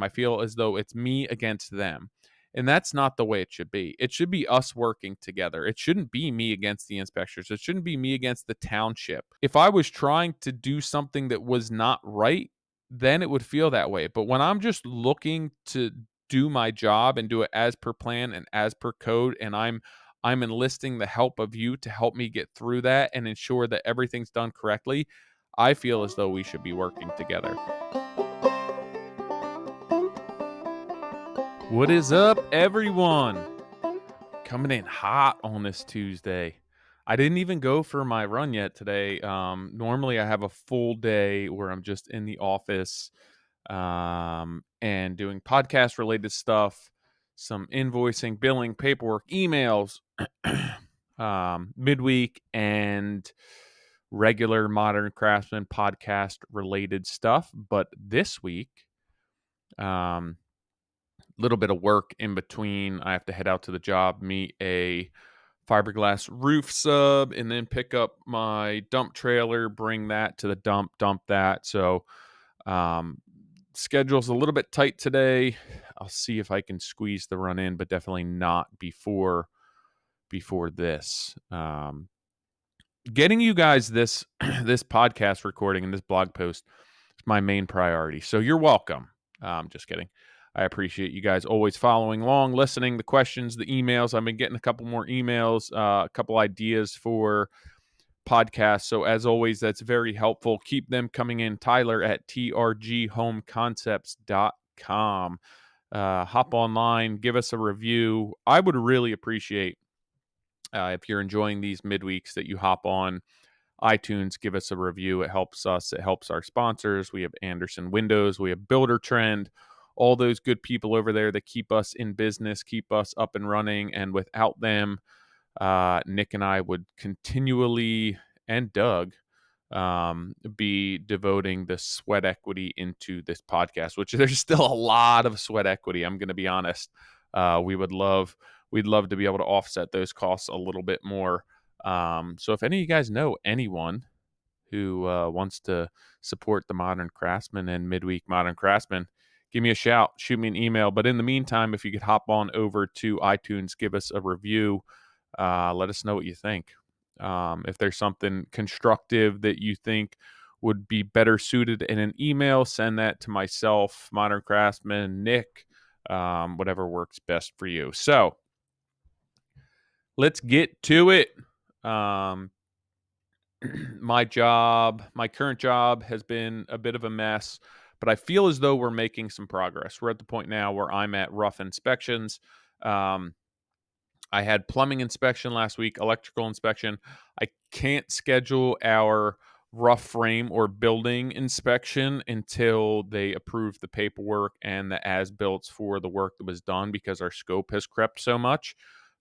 I feel as though it's me against them. And that's not the way it should be. It should be us working together. It shouldn't be me against the inspectors. It shouldn't be me against the township. If I was trying to do something that was not right, then it would feel that way. But when I'm just looking to do my job and do it as per plan and as per code, and I'm enlisting the help of you to help me get through that and ensure that everything's done correctly, I feel as though we should be working together. What is up, everyone? Coming in hot on this Tuesday. I didn't even go for my run yet today. Normally, I have a full day where I'm just in the office and doing podcast related stuff, some invoicing, billing, paperwork, emails, midweek, and regular Modern Craftsman podcast related stuff. But this week, little bit of work in between. I have to head out to the job, meet a fiberglass roof sub, and then pick up my dump trailer, bring that to the dump that. So schedule's a little bit tight today. I'll see if I can squeeze the run in, but definitely not before this. Getting you guys this this podcast recording and this blog post is my main priority. So you're welcome. Just kidding. I appreciate you guys always following along, listening, the questions, the emails. I've been getting a couple more emails, a couple ideas for podcasts. So as always, that's very helpful. Keep them coming in. Tyler at trghomeconcepts.com. Hop online, give us a review. I would really appreciate if you're enjoying these midweeks that you hop on iTunes, give us a review. It helps us. It helps our sponsors. We have Anderson Windows. We have Builder Trend. All those good people over there that keep us in business, keep us up and running. And without them, Nick and I would continually, and Doug, be devoting the sweat equity into this podcast, which there's still a lot of sweat equity. I'm going to be honest. We'd love to be able to offset those costs a little bit more. So if any of you guys know anyone who wants to support the Modern Craftsman and Midweek Modern Craftsman, give me a shout, shoot me an email. But in the meantime, if you could hop on over to iTunes, give us a review, let us know what you think. If there's something constructive that you think would be better suited in an email, send that to myself, Modern Craftsman, Nick, whatever works best for you. So let's get to it. My current job has been a bit of a mess, but I feel as though we're making some progress. We're at the point now where I'm at rough inspections. I had plumbing inspection last week, electrical inspection. I can't schedule our rough frame or building inspection until they approve the paperwork and the as-builts for the work that was done because our scope has crept so much.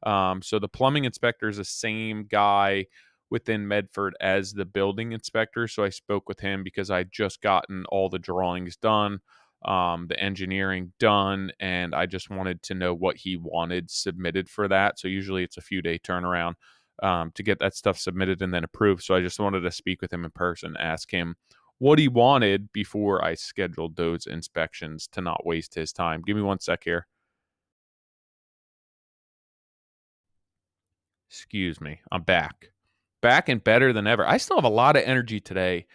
So the plumbing inspector is the same guy within Medford as the building inspector. So I spoke with him because I'd just gotten all the drawings done, the engineering done, and I just wanted to know what he wanted submitted for that. So usually it's a few day turnaround to get that stuff submitted and then approved. So I just wanted to speak with him in person, ask him what he wanted before I scheduled those inspections to not waste his time. Give me one sec here. Excuse me. I'm back and better than ever. I still have a lot of energy today,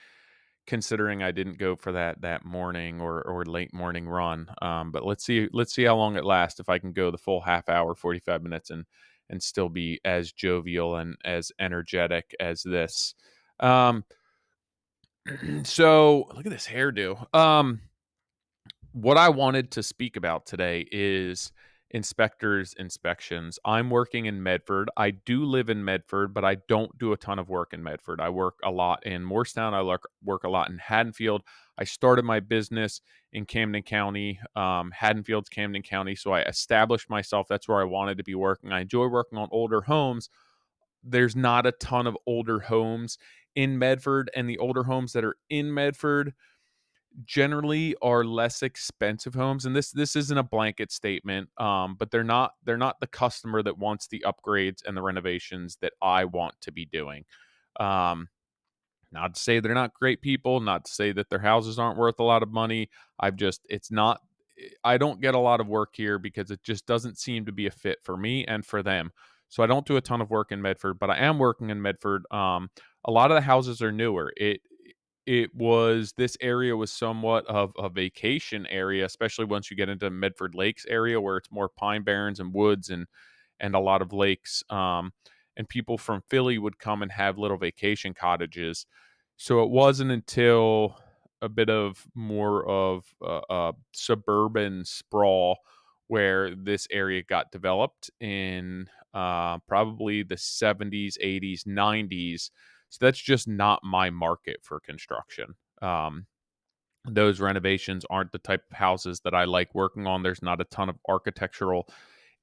considering I didn't go for that morning or late morning run. But let's see how long it lasts. If I can go the full half hour, 45 minutes, and still be as jovial and as energetic as this. So look at this hairdo. What I wanted to speak about today is inspections. I'm working in Medford. I do live in Medford, but I don't do a ton of work in Medford. I work a lot in Morristown. I work a lot in Haddonfield. I started my business in Camden County. Haddonfield's Camden County. So I established myself. That's where I wanted to be working. I enjoy working on older homes. There's not a ton of older homes in Medford, and the older homes that are in Medford generally are less expensive homes, and this isn't a blanket statement, but they're not the customer that wants the upgrades and the renovations that I want to be doing. Not to say they're not great people, not to say that their houses aren't worth a lot of money. It's not I don't get a lot of work here because it just doesn't seem to be a fit for me and for them. So I don't do a ton of work in Medford, but I am working in Medford. A lot of the houses are newer. This area was somewhat of a vacation area, especially once you get into Medford Lakes area where it's more pine barrens and woods and a lot of lakes. And people from Philly would come and have little vacation cottages. So it wasn't until a bit of more of a suburban sprawl where this area got developed in probably the 70s, 80s, 90s. So that's just not my market for construction. Those renovations aren't the type of houses that I like working on. There's not a ton of architectural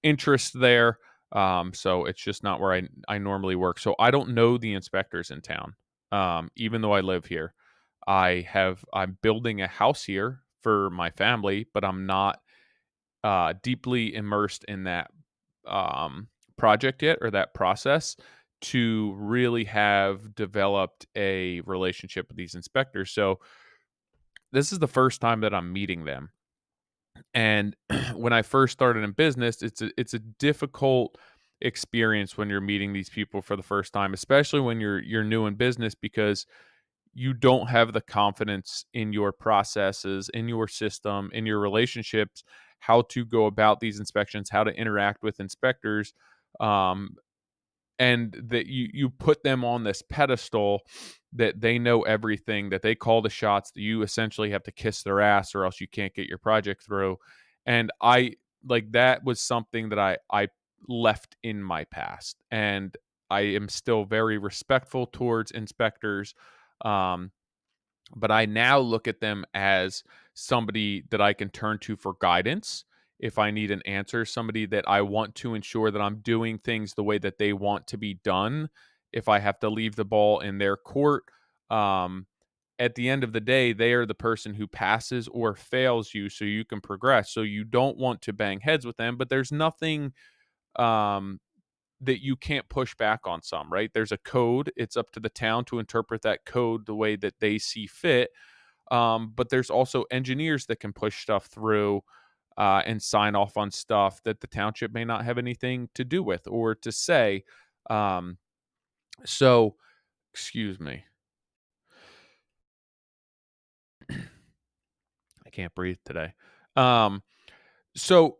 interest there. So it's just not where I normally work. So I don't know the inspectors in town. Even though I live here, I'm building a house here for my family, but I'm not deeply immersed in that um, project yet or that process to really have developed a relationship with these inspectors. So this is the first time that I'm meeting them. And when I first started in business, it's a difficult experience when you're meeting these people for the first time, especially when you're new in business because you don't have the confidence in your processes, in your system, in your relationships, how to go about these inspections, how to interact with inspectors. Um, and that you put them on this pedestal that they know everything, that they call the shots, that you essentially have to kiss their ass or else you can't get your project through. And I like that was something that I left in my past, and I am still very respectful towards inspectors. Um, but I now look at them as somebody that I can turn to for guidance if I need an answer, somebody that I want to ensure that I'm doing things the way that they want to be done. If I have to leave the ball in their court, um, at the end of the day, they are the person who passes or fails you so you can progress. So you don't want to bang heads with them, but there's nothing um, that you can't push back on some, right? There's a code. It's up to the town to interpret that code the way that they see fit. But there's also engineers that can push stuff through and sign off on stuff that the township may not have anything to do with or to say. Um, so, excuse me, I can't breathe today. Um, so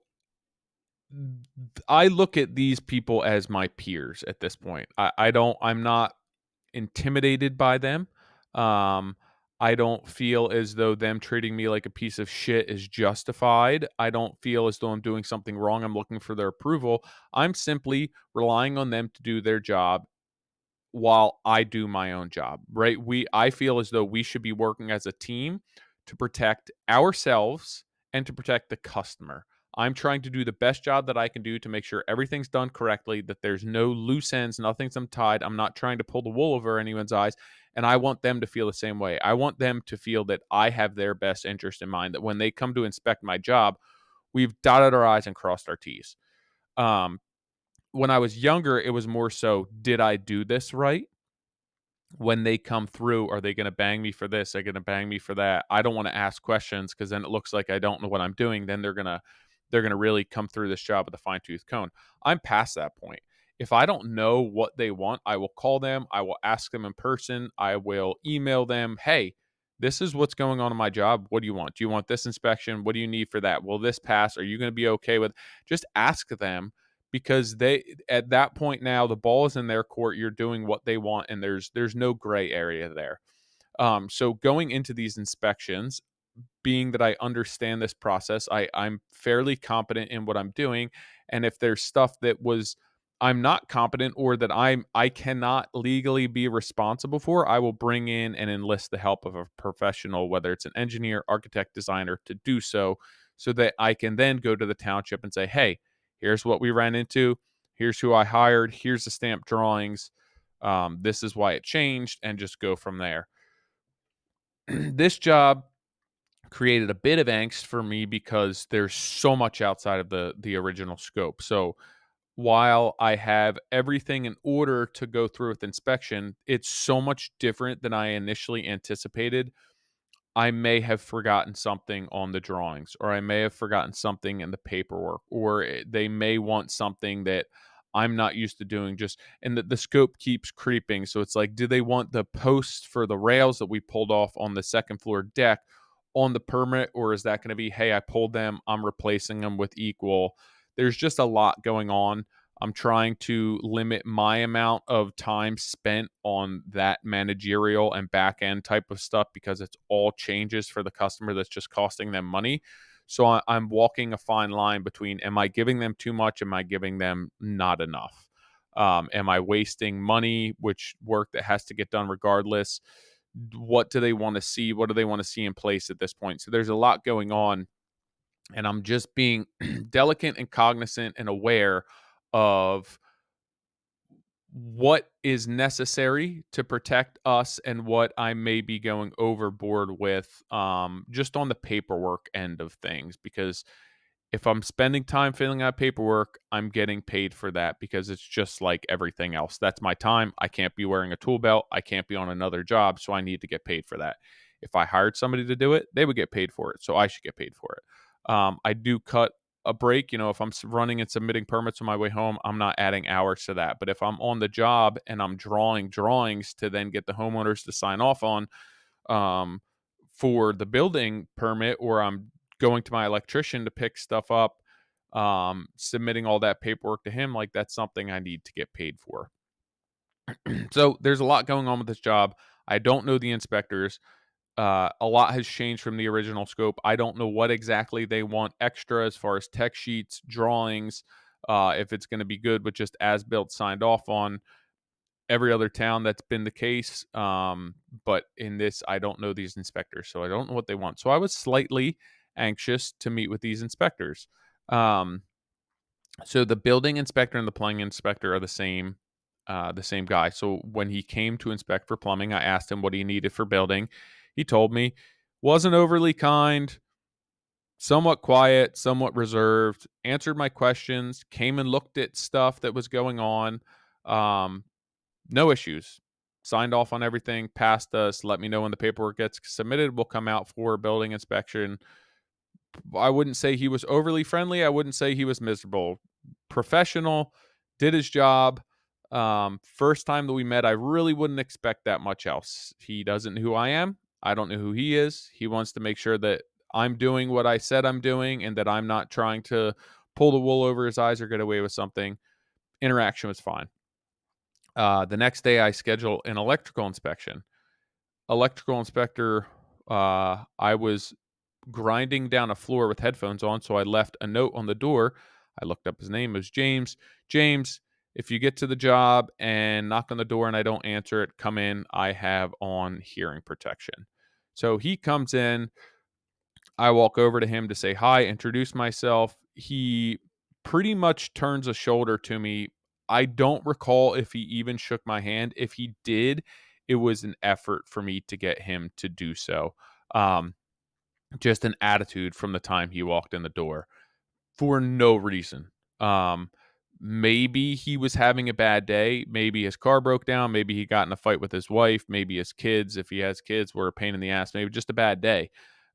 I look at these people as my peers at this point. I'm not intimidated by them. Um, I don't feel as though them treating me like a piece of shit is justified. I don't feel as though I'm doing something wrong. I'm looking for their approval. I'm simply relying on them to do their job while I do my own job, right? I feel as though we should be working as a team to protect ourselves and to protect the customer. I'm trying to do the best job that I can do to make sure everything's done correctly, that there's no loose ends, nothing's untied. I'm not trying to pull the wool over anyone's eyes. And I want them to feel the same way. I want them to feel that I have their best interest in mind, that when they come to inspect my job, we've dotted our I's and crossed our T's. Um, when I was younger, it was more so, did I do this right? When they come through, are they going to bang me for this? Are they going to bang me for that? I don't want to ask questions because then it looks like I don't know what I'm doing. Then they're gonna really come through this job with a fine tooth comb. I'm past that point. If I don't know what they want, I will call them. I will ask them in person. I will email them. Hey, this is what's going on in my job. What do you want? Do you want this inspection? What do you need for that? Will this pass? Are you going to be okay with? Just ask them because they at that point now the ball is in their court. You're doing what they want, and there's no gray area there. So going into these inspections, being that I understand this process, I'm fairly competent in what I'm doing. And if there's stuff that was I'm not competent or that I cannot legally be responsible for, I will bring in and enlist the help of a professional, whether it's an engineer, architect, designer, to do so, so that I can then go to the township and say, hey, here's what we ran into. Here's who I hired. Here's the stamped drawings. This is why it changed, and just go from there. This job created a bit of angst for me because there's so much outside of the original scope. So while I have everything in order to go through with inspection, it's so much different than I initially anticipated. I may have forgotten something on the drawings, or I may have forgotten something in the paperwork, or they may want something that I'm not used to doing. Just and the scope keeps creeping. So it's like, do they want the posts for the rails that we pulled off on the second floor deck on the permit, or is that going to be, hey, I pulled them, I'm replacing them with equal? There's just a lot going on. I'm trying to limit my amount of time spent on that managerial and back end type of stuff because it's all changes for the customer that's just costing them money. So I'm walking a fine line between, am I giving them too much? Am I giving them not enough? Am I wasting money, which work that has to get done regardless? What do they want to see? What do they want to see in place at this point? So there's a lot going on, and I'm just being delicate and cognizant and aware of what is necessary to protect us and what I may be going overboard with, just on the paperwork end of things. Because if I'm spending time filling out paperwork, I'm getting paid for that because it's just like everything else. That's my time. I can't be wearing a tool belt. I can't be on another job. So I need to get paid for that. If I hired somebody to do it, they would get paid for it. So I should get paid for it. I do cut a break. If I'm running and submitting permits on my way home, I'm not adding hours to that. But if I'm on the job and I'm drawing drawings to then get the homeowners to sign off on, um, for the building permit, or I'm going to my electrician to pick stuff up, submitting all that paperwork to him, like that's something I need to get paid for. So there's a lot going on with this job. I don't know the inspectors. A lot has changed from the original scope. I don't know what exactly they want extra as far as tech sheets, drawings, if it's going to be good with just as built signed off on. Every other town that's been the case. But in this, I don't know these inspectors, so I don't know what they want. So I was slightly anxious to meet with these inspectors. Um, so the building inspector and the plumbing inspector are the same guy. So when he came to inspect for plumbing, I asked him what he needed for building. He told me, wasn't overly kind, somewhat quiet, somewhat reserved, answered my questions, came and looked at stuff that was going on. Um, no issues. Signed off on everything, passed us, let me know when the paperwork gets submitted. We'll come out for building inspection. I wouldn't say he was overly friendly. I wouldn't say he was miserable. Professional, did his job. First time that we met, I really wouldn't expect that much else. He doesn't know who I am. I don't know who he is. He wants to make sure that I'm doing what I said I'm doing and that I'm not trying to pull the wool over his eyes or get away with something. Interaction was fine. The next day, I schedule an electrical inspection. Electrical inspector, I was grinding down a floor with headphones on, so I left a note on the door. I looked up his name. It was James. James, if you get to the job and knock on the door and I don't answer it, come in. I have on hearing protection. So he comes in. I walk over to him to say hi, introduce myself. He pretty much turns a shoulder to me. I don't recall if he even shook my hand. If he did, it was an effort for me to get him to do so. Um, just an attitude from the time he walked in the door for no reason. Um, Maybe he was having a bad day. Maybe his car broke down. Maybe he got in a fight with his wife. Maybe his kids, if he has kids, were a pain in the ass. Maybe just a bad day.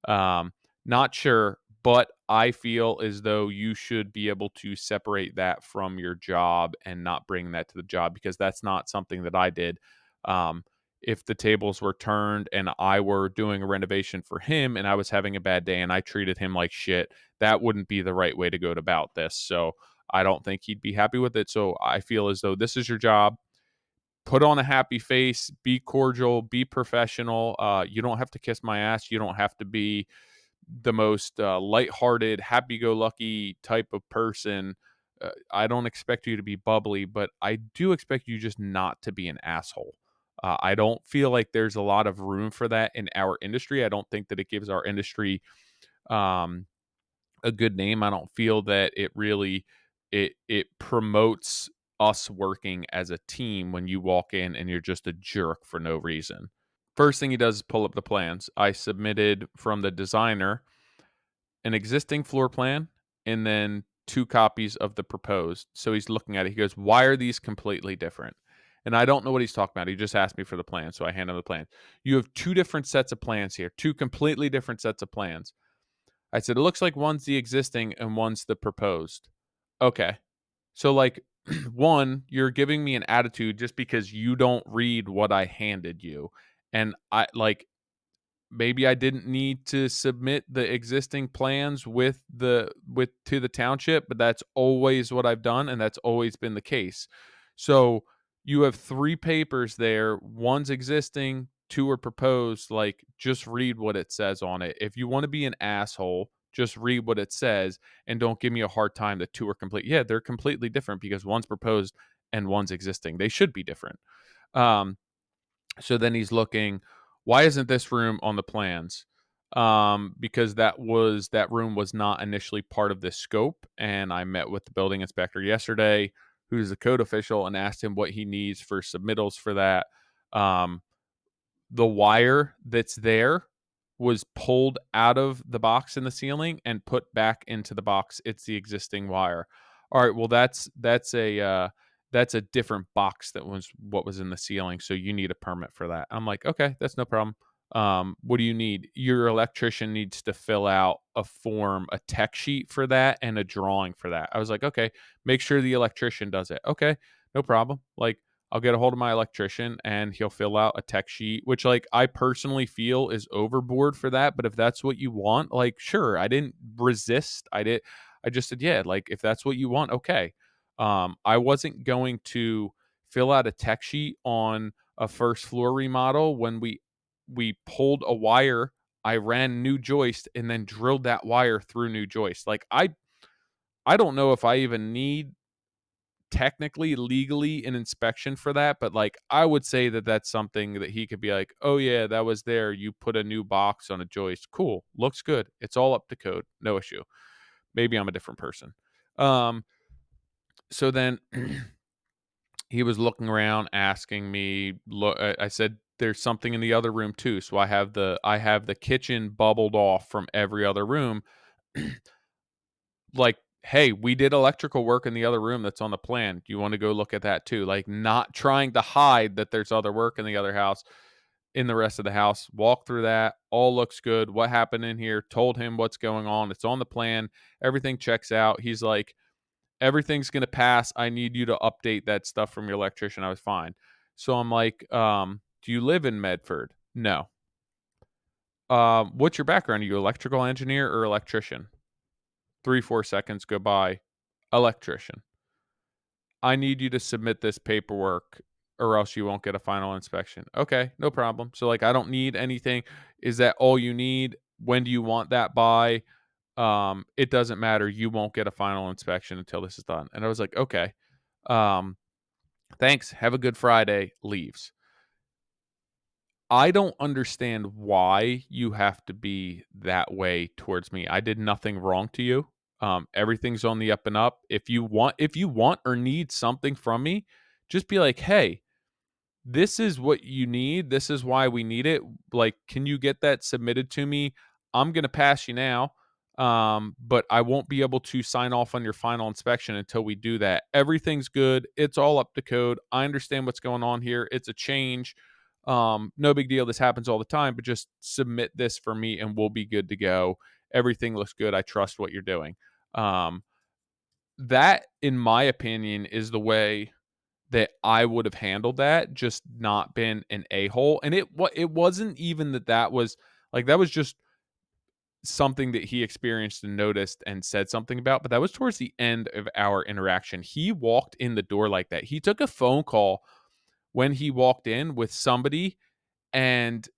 Um, Not sure, but I feel as though you should be able to separate that from your job and not bring that to the job because that's not something that I did. Um, if the tables were turned and I were doing a renovation for him and I was having a bad day and I treated him like shit, that wouldn't be the right way to go about this. So I don't think he'd be happy with it. So I feel as though this is your job. Put on a happy face, be cordial, be professional. You don't have to kiss my ass. You don't have to be the most lighthearted, happy-go-lucky type of person. I don't expect you to be bubbly, but I do expect you just not to be an asshole. I don't feel like there's a lot of room for that in our industry. I don't think that it gives our industry um, a good name. I don't feel that it really it promotes us working as a team when you walk in and you're just a jerk for no reason. First thing he does is pull up the plans. I submitted from the designer an existing floor plan and then two copies of the proposed. So he's looking at it. He goes, "Why are these completely different?" And I don't know what he's talking about. He just asked me for the plan, so I hand him the plan. You have two different sets of plans here, two completely different sets of plans. I said, it looks like one's the existing and one's the proposed. Okay. So, like, one, you're giving me an attitude just because you don't read what I handed you. And I like, maybe I didn't need to submit the existing plans with to the township, but that's always what I've done, and that's always been the case. So you have three papers there, one's existing, two are proposed. Like, just read what it says on it. If you want to be an asshole, just read what it says and don't give me a hard time that two are complete. Yeah, they're completely different because one's proposed and one's existing. They should be different. Um, so then he's looking, why isn't this room on the plans? Because that room was not initially part of this scope. And I met with the building inspector yesterday, who's the code official, and asked him what he needs for submittals for that. Um, the wire that's there was pulled out of the box in the ceiling and put back into the box. It's the existing wire. All right, well that's a different box that was what was in the ceiling, so you need a permit for that. I'm like, okay, that's no problem. What do you need? Your electrician needs to fill out a form, a tech sheet for that, and a drawing for that. I was like, okay, make sure the electrician does it. Okay, no problem. Like, I'll get a hold of my electrician and he'll fill out a tech sheet, which, like, I personally feel is overboard for that. But if that's what you want, like, sure, I didn't resist. I just said, yeah, like, if that's what you want, okay. I wasn't going to fill out a tech sheet on a first floor remodel when we pulled a wire. I ran new joist and then drilled that wire through new joist. Like, I don't know if I even need technically legally an inspection for that, but, like, I would say that that's something that he could be like, oh yeah, that was there, you put a new box on a joist, cool, looks good, it's all up to code, no issue. Maybe I'm a different person. So then he was looking around asking me, look, I said there's something in the other room too, so I have the kitchen bubbled off from every other room. Like, hey, we did electrical work in the other room that's on the plan. Do you want to go look at that too? Like, not trying to hide that there's other work in the other house, in the rest of the house. Walk through that. All looks good. What happened in here? Told him what's going on. It's on the plan. Everything checks out. He's like, everything's going to pass. I need you to update that stuff from your electrician. I was fine. So I'm like, do you live in Medford? No. What's your background? Are you electrical engineer or electrician? 3-4 seconds go by. Electrician. I need you to submit this paperwork or else you won't get a final inspection. Okay, no problem. So, like, I don't need anything. Is that all you need? When do you want that by? It doesn't matter. You won't get a final inspection until this is done. And I was like, okay. Um, thanks. Have a good Friday. Leaves. I don't understand why you have to be that way towards me. I did nothing wrong to you. Everything's on the up and up. If you want or need something from me, just be like, "Hey, this is what you need. This is why we need it. Like, can you get that submitted to me? I'm going to pass you now. But I won't be able to sign off on your final inspection until we do that. Everything's good. It's all up to code. I understand what's going on here. It's a change. No big deal. This happens all the time, but just submit this for me and we'll be good to go. Everything looks good. I trust what you're doing." Um, that, in my opinion, is the way that I would have handled that, just not been an a-hole. And it wasn't even that was like, that was just something that he experienced and noticed and said something about, but that was towards the end of our interaction. He walked in the door like that. He took a phone call when he walked in with somebody, and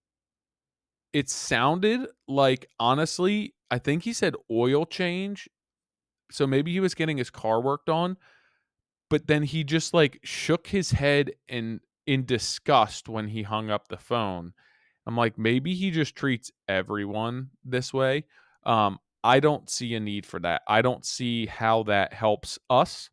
it sounded like, honestly, I think he said oil change, so maybe he was getting his car worked on. But then he just, like, shook his head in disgust when he hung up the phone. I'm like, maybe he just treats everyone this way. I don't see a need for that. I don't see how that helps us,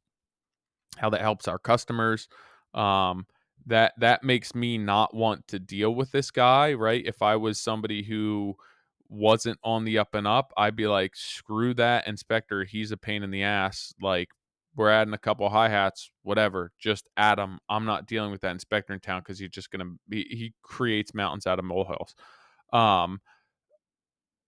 how that helps our customers. Um, that makes me not want to deal with this guy, right? If I was somebody who wasn't on the up and up, I'd be like, screw that inspector. He's a pain in the ass. Like, we're adding a couple hi-hats, whatever, just add them. I'm not dealing with that inspector in town because he's just gonna be he creates mountains out of molehills. Um,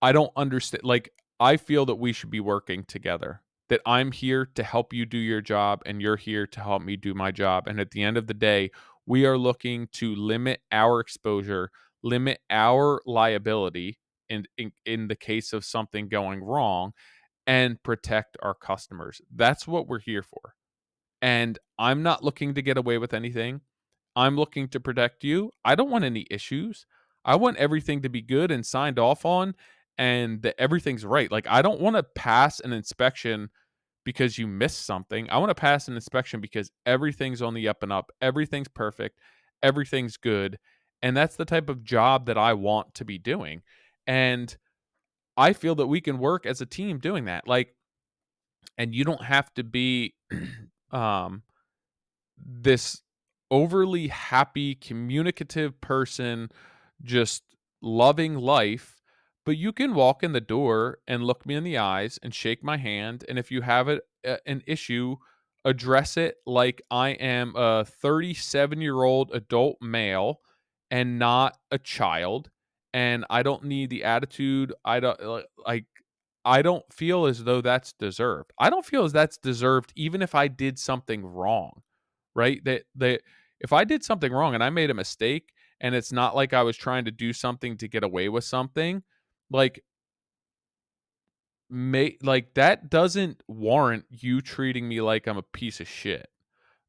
I don't understand. Like, I feel that we should be working together. That I'm here to help you do your job and you're here to help me do my job. And at the end of the day, we are looking to limit our exposure, limit our liability in the case of something going wrong, and protect our customers. That's what we're here for. And I'm not looking to get away with anything. I'm looking to protect you. I don't want any issues. I want everything to be good and signed off on and that everything's right. Like, I don't want to pass an inspection because you missed something. I want to pass an inspection because everything's on the up and up. Everything's perfect. Everything's good. And that's the type of job that I want to be doing. And I feel that we can work as a team doing that. Like, and you don't have to be um this overly happy, communicative person just loving life, but you can walk in the door and look me in the eyes and shake my hand, and if you have an issue, address it like I am a 37-year-old adult male and not a child, and I don't need the attitude. I don't like I don't feel as though that's deserved. I don't feel as that's deserved even if I did something wrong, right? That if I did something wrong and I made a mistake and it's not like I was trying to do something to get away with something, like like that doesn't warrant you treating me like I'm a piece of shit.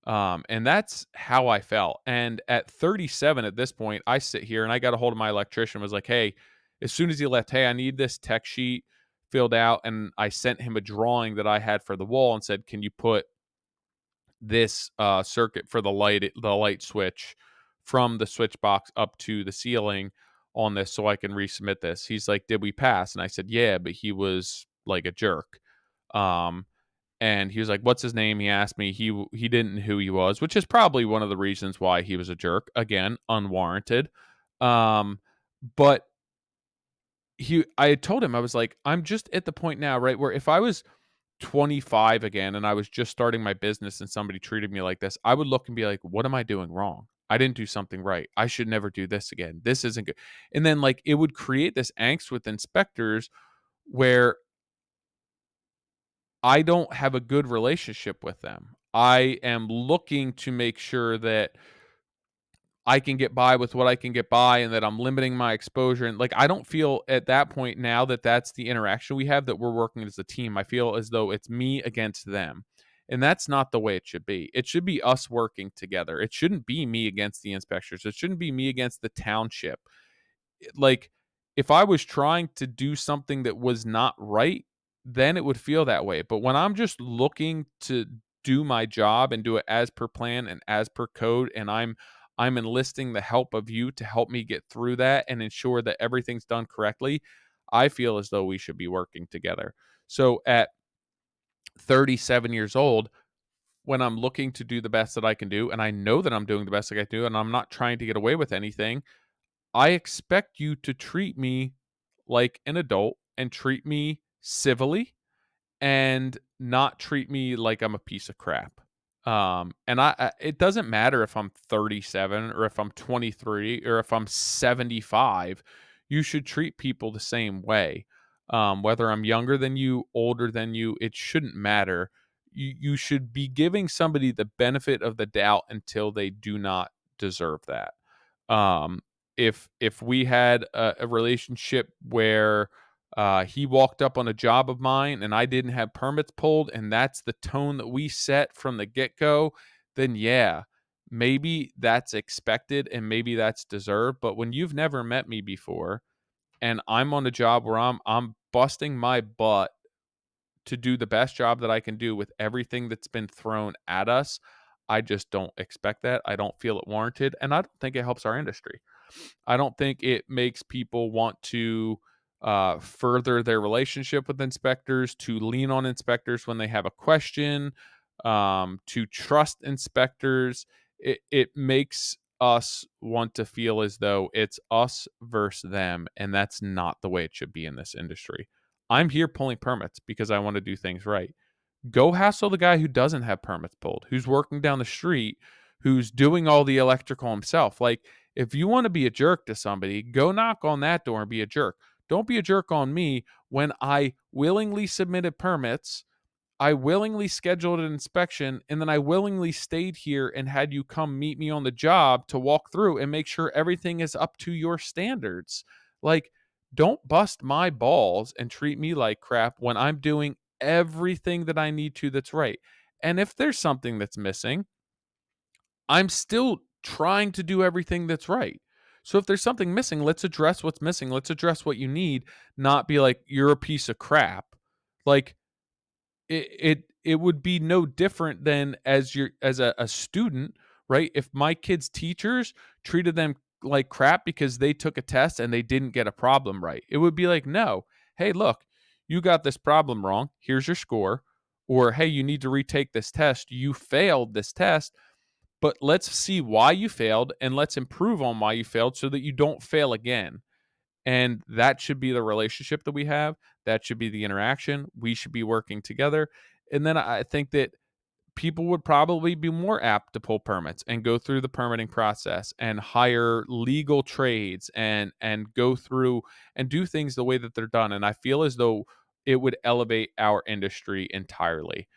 And that's how I felt. And at 37 at this point, I sit here and I got a hold of my electrician, was like, hey, as soon as he left, hey, I need this tech sheet filled out. And I sent him a drawing that I had for the wall and said, can you put this circuit for the light switch from the switch box up to the ceiling on this so I can resubmit this. He's like, did we pass? And I said, yeah, but he was like a jerk. Um, and he was like, "What's his name?" He asked me. He didn't know who he was, which is probably one of the reasons why he was a jerk. Again, unwarranted. Um, but I had told him, I was like, I'm just at the point now, right, where if I was 25 again and I was just starting my business and somebody treated me like this, I would look and be like, what am I doing wrong? I didn't do something right. I should never do this again. This isn't good. And then like it would create this angst with inspectors where I don't have a good relationship with them. I am looking to make sure that I can get by with what I can get by and that I'm limiting my exposure. And like, I don't feel at that point now that that's the interaction we have, that we're working as a team. I feel as though it's me against them. And that's not the way it should be. It should be us working together. It shouldn't be me against the inspectors. It shouldn't be me against the township. Like, if I was trying to do something that was not right, then it would feel that way. But when I'm just looking to do my job and do it as per plan and as per code, and I'm enlisting the help of you to help me get through that and ensure that everything's done correctly, I feel as though we should be working together. So at 37 years old, when I'm looking to do the best that I can do, and I know that I'm doing the best that I can do, and I'm not trying to get away with anything, I expect you to treat me like an adult and treat me civilly and not treat me like I'm a piece of crap. And it doesn't matter if I'm 37 or if I'm 23 or if I'm 75. You should treat people the same way. Whether I'm younger than you, older than you, it shouldn't matter. You should be giving somebody the benefit of the doubt until they do not deserve that. Um, if we had a relationship where he walked up on a job of mine and I didn't have permits pulled, and that's the tone that we set from the get go, then yeah, maybe that's expected and maybe that's deserved. But when you've never met me before and I'm on a job where I'm busting my butt to do the best job that I can do with everything that's been thrown at us, I just don't expect that. I don't feel it warranted, and I don't think it helps our industry. I don't think it makes people want to further their relationship with inspectors, to lean on inspectors when they have a question, to trust inspectors. It makes us want to feel as though it's us versus them, and that's not the way it should be in this industry. I'm here pulling permits because I want to do things right. Go hassle the guy who doesn't have permits pulled, who's working down the street, who's doing all the electrical himself. Like, if you want to be a jerk to somebody, go knock on that door and be a jerk. Don't be a jerk on me when I willingly submitted permits, I willingly scheduled an inspection, and then I willingly stayed here and had you come meet me on the job to walk through and make sure everything is up to your standards. Like, don't bust my balls and treat me like crap when I'm doing everything that I need to that's right. And if there's something that's missing, I'm still trying to do everything that's right. So if there's something missing, let's address what's missing. Let's address what you need, not be like, you're a piece of crap. Like, it would be no different than as a student, right? If my kids' teachers treated them like crap because they took a test and they didn't get a problem right, it would be like, no, hey, look, you got this problem wrong. Here's your score. Or hey, you need to retake this test. You failed this test, but let's see why you failed and let's improve on why you failed so that you don't fail again. And that should be the relationship that we have. That should be the interaction. We should be working together. And then I think that people would probably be more apt to pull permits and go through the permitting process and hire legal trades and go through and do things the way that they're done. And I feel as though it would elevate our industry entirely.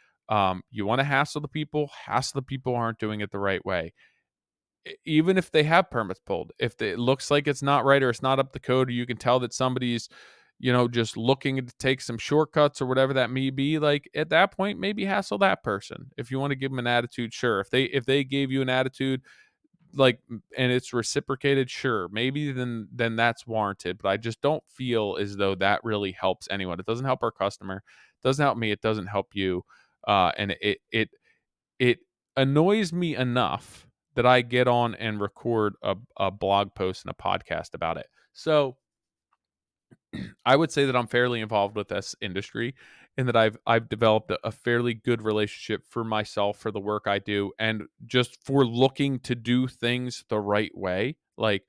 You want to hassle the people who aren't doing it the right way, even if they have permits pulled, if it looks like it's not right or it's not up the code, or you can tell that somebody's, just looking to take some shortcuts or whatever that may be, like at that point, maybe hassle that person. If you want to give them an attitude, sure. If they gave you an attitude, like, and it's reciprocated, sure, maybe then that's warranted. But I just don't feel as though that really helps anyone. It doesn't help our customer. It doesn't help me. It doesn't help you. And it annoys me enough that I get on and record a blog post and a podcast about it. So I would say that I'm fairly involved with this industry and that I've developed a fairly good relationship for myself for the work I do and just for looking to do things the right way. Like,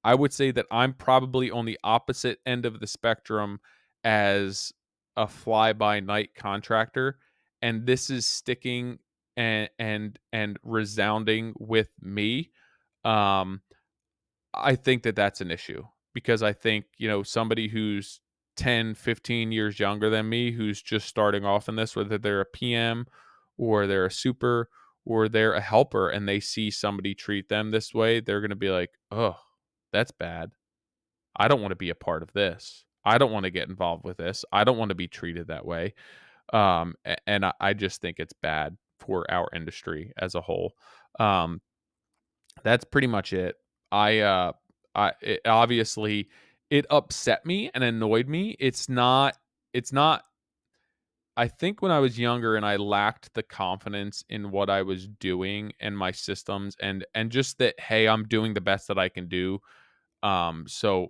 I would say that I'm probably on the opposite end of the spectrum as a fly by night contractor, and this is sticking and resounding with me. Um I think that that's an issue because I think, somebody who's 10, 15 years younger than me, who's just starting off in this, whether they're a PM or they're a super or they're a helper, and they see somebody treat them this way, they're going to be like, oh, that's bad. I don't want to be a part of this. I don't want to get involved with this. I don't want to be treated that way. And I just think it's bad for our industry as a whole. Um, that's pretty much it. I, uh, it obviously it upset me and annoyed me. It's not I think when I was younger and I lacked the confidence in what I was doing and my systems and just that, hey, I'm doing the best that I can do. So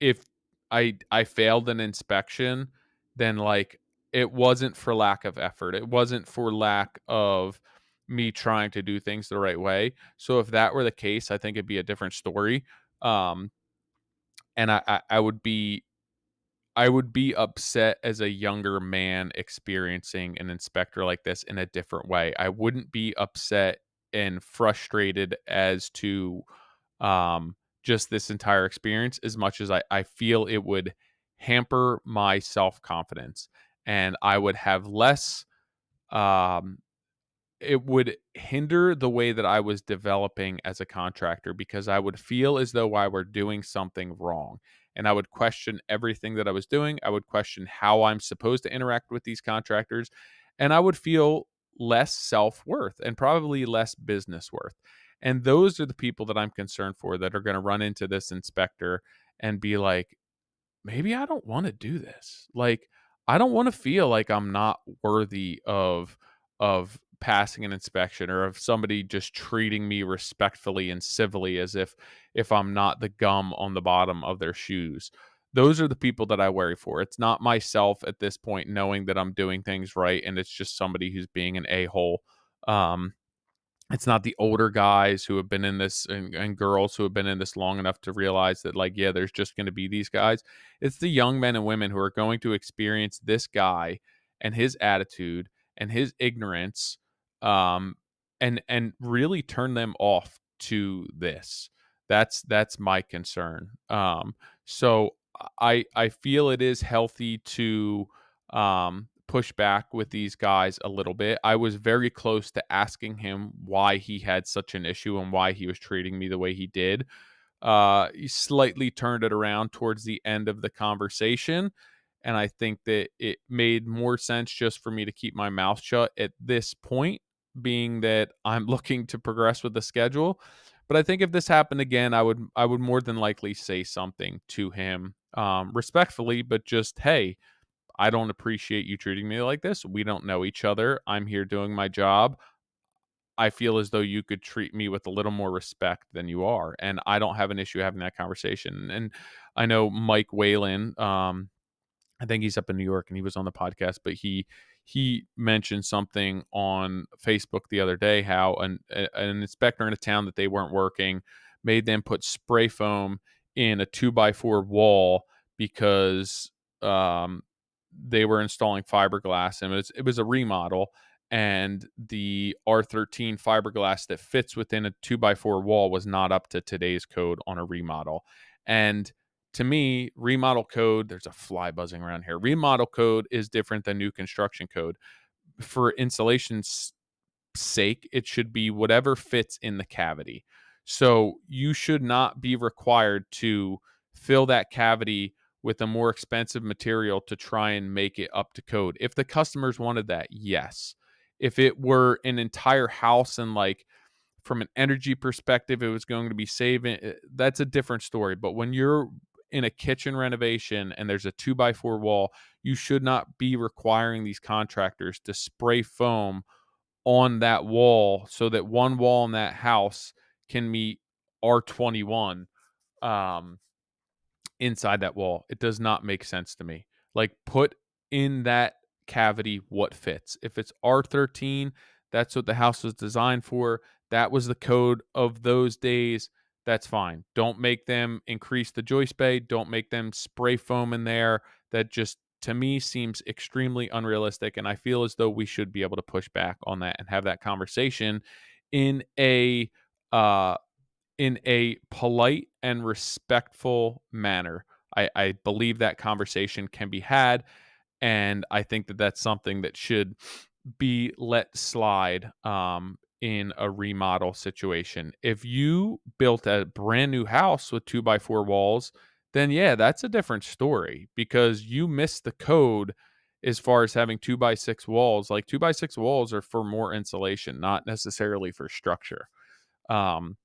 if I failed an inspection, then, like, it wasn't for lack of effort. It wasn't for lack of me trying to do things the right way. So if that were the case, I think it'd be a different story. Um, and I would be upset as a younger man experiencing an inspector like this in a different way. I wouldn't be upset and frustrated as to just this entire experience as much as I feel it would hamper my self confidence and I would have less um, it would hinder the way that I was developing as a contractor because I would feel as though I were doing something wrong. And I would question everything that I was doing. I would question how I'm supposed to interact with these contractors. And I would feel less self worth and probably less business worth. And those are the people that I'm concerned for that are going to run into this inspector and be like, maybe I don't want to do this. Like, I don't want to feel like I'm not worthy of passing an inspection or of somebody just treating me respectfully and civilly as if I'm not the gum on the bottom of their shoes. Those are the people that I worry for. It's not myself at this point knowing that I'm doing things right and it's just somebody who's being an a-hole. Um it's not the older guys who have been in this and girls who have been in this long enough to realize that, like, yeah, there's just going to be these guys. It's the young men and women who are going to experience this guy and his attitude and his ignorance, um, and really turn them off to this. That's my concern. So I feel it is healthy to push back with these guys a little bit. I was very close to asking him why he had such an issue and why he was treating me the way he did. He slightly turned it around towards the end of the conversation, and I think that it made more sense just for me to keep my mouth shut at this point, being that I'm looking to progress with the schedule. But I think if this happened again, I would more than likely say something to him, respectfully, but just, hey, I don't appreciate you treating me like this. We don't know each other. I'm here doing my job. I feel as though you could treat me with a little more respect than you are. And I don't have an issue having that conversation. And I know Mike Whalen, I think he's up in New York and he was on the podcast, but he mentioned something on Facebook the other day how an inspector in a town that they weren't working made them put spray foam in a 2x4 wall because um, they were installing fiberglass, and it was a remodel, and the R13 fiberglass that fits within a 2x4 wall was not up to today's code on a remodel. And to me, remodel code, there's a fly buzzing around here. Remodel code is different than new construction code. For insulation's sake, it should be whatever fits in the cavity. So you should not be required to fill that cavity with a more expensive material to try and make it up to code. If the customers wanted that, yes. If it were an entire house and like from an energy perspective, it was going to be saving. That's a different story. But when you're in a kitchen renovation and there's a 2x4 wall, you should not be requiring these contractors to spray foam on that wall so that one wall in that house can meet R21. Um, Inside that wall. It does not make sense to me. Like, put in that cavity what fits. If it's R13, that's what the house was designed for. That was the code of those days. That's fine. Don't make them increase the joist bay. Don't make them spray foam in there. That just, to me, seems extremely unrealistic. And I feel as though we should be able to push back on that and have that conversation in a uh, polite and respectful manner. I believe that conversation can be had, and I think that that's something that should be let slide in a remodel situation. If you built a brand new house with 2x4 walls, then yeah, that's a different story because you missed the code as far as having 2x6 walls. Like 2x6 walls are for more insulation, not necessarily for structure. Um,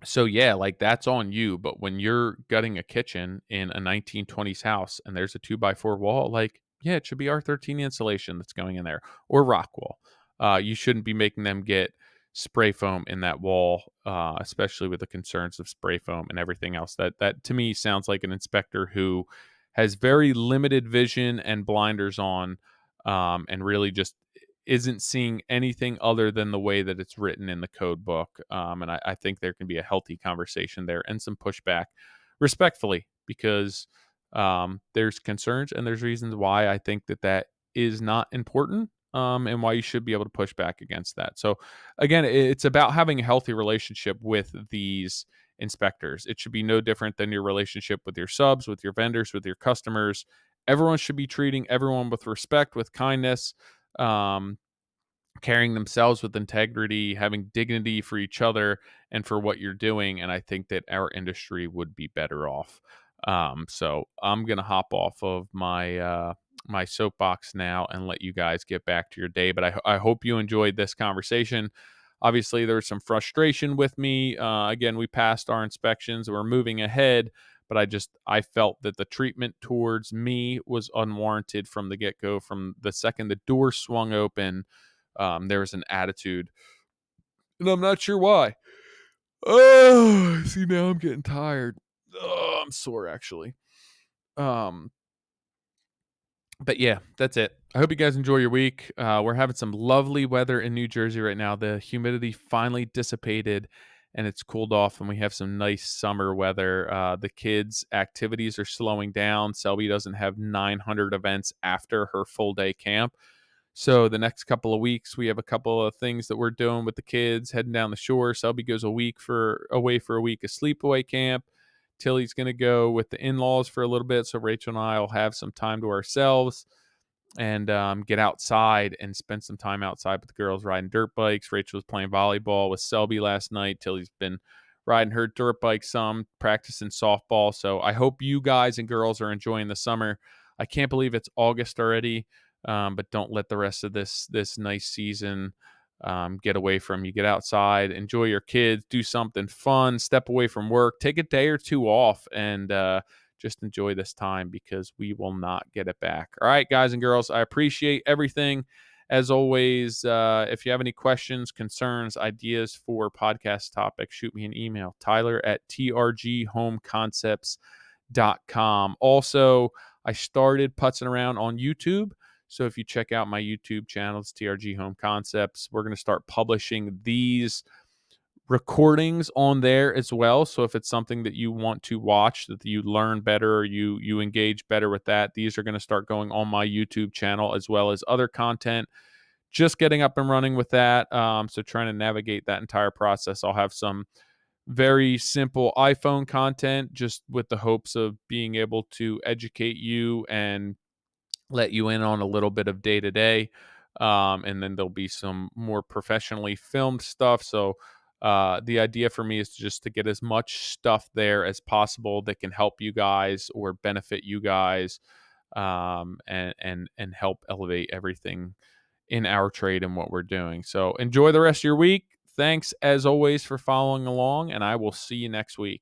so yeah, like that's on you. But when you're gutting a kitchen in a 1920s house and there's a 2x4 wall, like, yeah, it should be R13 insulation that's going in there or rock wall. You shouldn't be making them get spray foam in that wall, especially with the concerns of spray foam and everything else. That to me sounds like an inspector who has very limited vision and blinders on, and really just isn't seeing anything other than the way that it's written in the code book. And I think there can be a healthy conversation there and some pushback respectfully because there's concerns and there's reasons why I think that that is not important, and why you should be able to push back against that. So, again, it's about having a healthy relationship with these inspectors. It should be no different than your relationship with your subs, with your vendors, with your customers. Everyone should be treating everyone with respect, with kindness, um, carrying themselves with integrity, having dignity for each other and for what you're doing. And I think that our industry would be better off. So I'm gonna hop off of my soapbox now and let you guys get back to your day. But I hope you enjoyed this conversation. Obviously, there was some frustration with me. Again, we passed our inspections. We're moving ahead, but I felt that the treatment towards me was unwarranted from the get go. From the second the door swung open, there was an attitude, and I'm not sure why. Oh, see, now I'm getting tired. Oh, I'm sore actually. Um, but yeah, that's it. I hope you guys enjoy your week. We're having some lovely weather in New Jersey right now. The humidity finally dissipated and it's cooled off, and we have some nice summer weather. The kids' activities are slowing down. Selby doesn't have 900 events after her full day camp. So the next couple of weeks, we have a couple of things that we're doing with the kids, heading down the shore. Selby goes away for a week of sleepaway camp. Tilly's going to go with the in-laws for a little bit, so Rachel and I will have some time to ourselves and get outside and spend some time outside with the girls riding dirt bikes. Rachel was playing volleyball with Selby last night. Tilly's been riding her dirt bike some, practicing softball. So I hope you guys and girls are enjoying the summer. I can't believe it's August already, but don't let the rest of this nice season get away from you. Get outside, enjoy your kids, do something fun, step away from work, take a day or two off, and just enjoy this time because we will not get it back. All right, guys and girls, I appreciate everything. As always, if you have any questions, concerns, ideas for podcast topics, shoot me an email, tyler@trghomeconcepts.com. Also, I started putzing around on YouTube. So if you check out my YouTube channel, it's TRG Home Concepts. We're going to start publishing these recordings on there as well. So if it's something that you want to watch, that you learn better, or you engage better with that, these are going to start going on my YouTube channel as well as other content. Just getting up and running with that. So trying to navigate that entire process. I'll have some very simple iPhone content just with the hopes of being able to educate you and let you in on a little bit of day to day. And then there'll be some more professionally filmed stuff. So the idea for me is just to get as much stuff there as possible that can help you guys or benefit you guys, and help elevate everything in our trade and what we're doing. So enjoy the rest of your week. Thanks as always for following along, and I will see you next week.